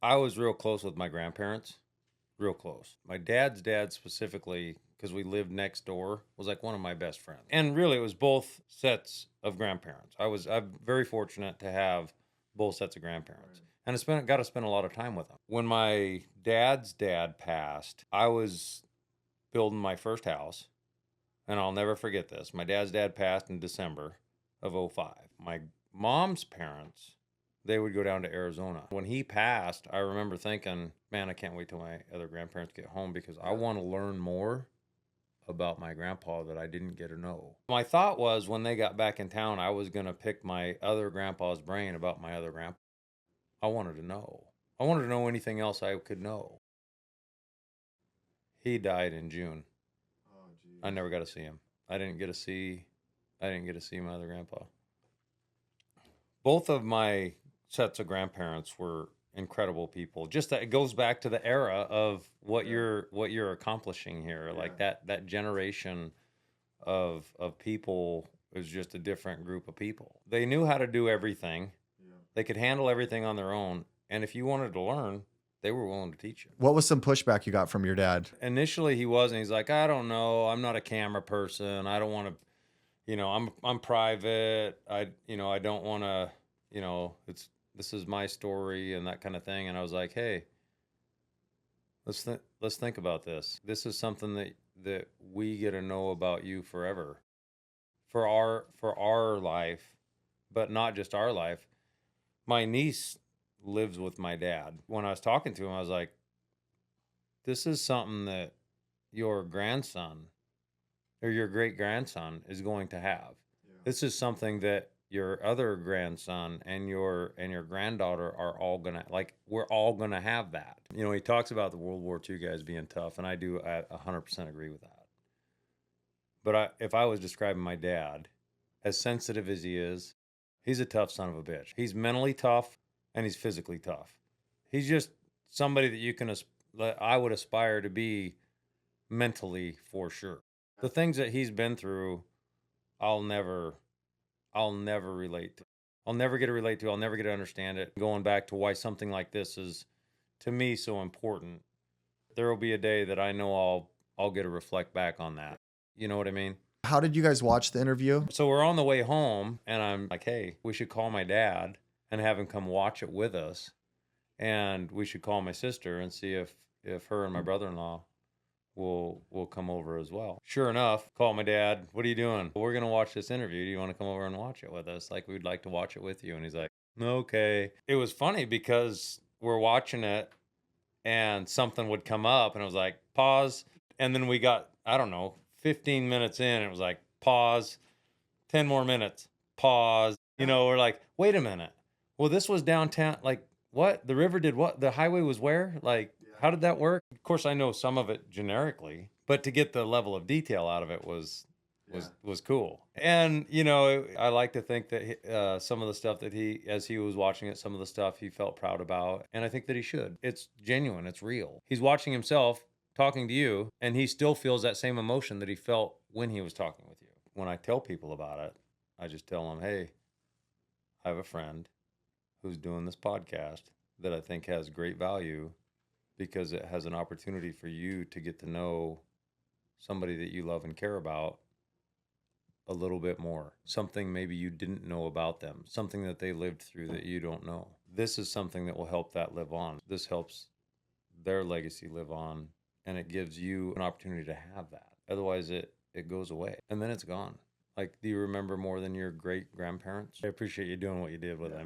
I was real close with my grandparents, real close. My dad's dad specifically, because we lived next door, was like one of my best friends. And really, it was both sets of grandparents. I'm very fortunate to have both sets of grandparents. Right. And got to spend a lot of time with them. When my dad's dad passed, I was building my first house, and I'll never forget this. My dad's dad passed in December of '05. My mom's parents, they would go down to Arizona. When he passed, I remember thinking, man, I can't wait till my other grandparents get home because I want to learn more about my grandpa that I didn't get to know. My thought was when they got back in town, I was going to pick my other grandpa's brain about my other grandpa. I wanted to know. I wanted to know anything else I could know. He died in June. Oh, geez. I never got to see him. I didn't get to see my other grandpa. Both of my sets of grandparents were incredible people. Just that it goes back to the era of what you're accomplishing here. Like that generation of people is just a different group of people. They knew how to do everything. Yeah. They could handle everything on their own. And if you wanted to learn, they were willing to teach you. What was some pushback you got from your dad? Initially he wasn't. He's like, I don't know. I'm not a camera person. I don't want to, I'm private. I don't want to, this is my story and that kind of thing. And I was like, hey, let's think about this. This is something that we get to know about you forever, for our life, but not just our life. My niece lives with my dad. When I was talking to him, I was like, this is something that your grandson or your great grandson is going to have. Yeah. This is something that your other grandson and your granddaughter are all gonna like. We're all gonna have that. He talks about the World War II guys being tough, and I 100% agree with that. But if I was describing my dad, as sensitive as he is, he's a tough son of a bitch. He's mentally tough and he's physically tough. He's just somebody that I would aspire to be mentally, for sure. The things that he's been through, I'll never relate to. I'll never get to relate to. I'll never get to understand it. Going back to why something like this is, to me, so important. There will be a day that I know I'll get to reflect back on that. You know what I mean? How did you guys watch the interview? So we're on the way home, and I'm like, hey, we should call my dad and have him come watch it with us. And we should call my sister and see if her and my brother-in-law will come over as well. Sure enough, call my dad. What are you doing? We're going to watch this interview. Do you want to come over and watch it with us? Like, we'd like to watch it with you. And he's like, okay. It was funny because we're watching it and something would come up and I was like, pause. And then we got, I don't know, 15 minutes in, and it was like, pause, 10 more minutes, pause. We're like, wait a minute. Well, this was downtown. Like, what? The river did what? The highway was where? Like, how did that work? Of course, I know some of it generically, but to get the level of detail out of it was cool. And, I like to think that some of the stuff that as he was watching it, some of the stuff he felt proud about. And I think that he should. It's genuine. It's real. He's watching himself talking to you, and he still feels that same emotion that he felt when he was talking with you. When I tell people about it, I just tell them, hey, I have a friend who's doing this podcast that I think has great value because it has an opportunity for you to get to know somebody that you love and care about a little bit more. Something maybe you didn't know about them, something that they lived through that you don't know. This is something that will help that live on. This helps their legacy live on, and it gives you an opportunity to have that. Otherwise, it goes away, and then it's gone. Like, do you remember more than your great grandparents? I appreciate you doing what you did with them.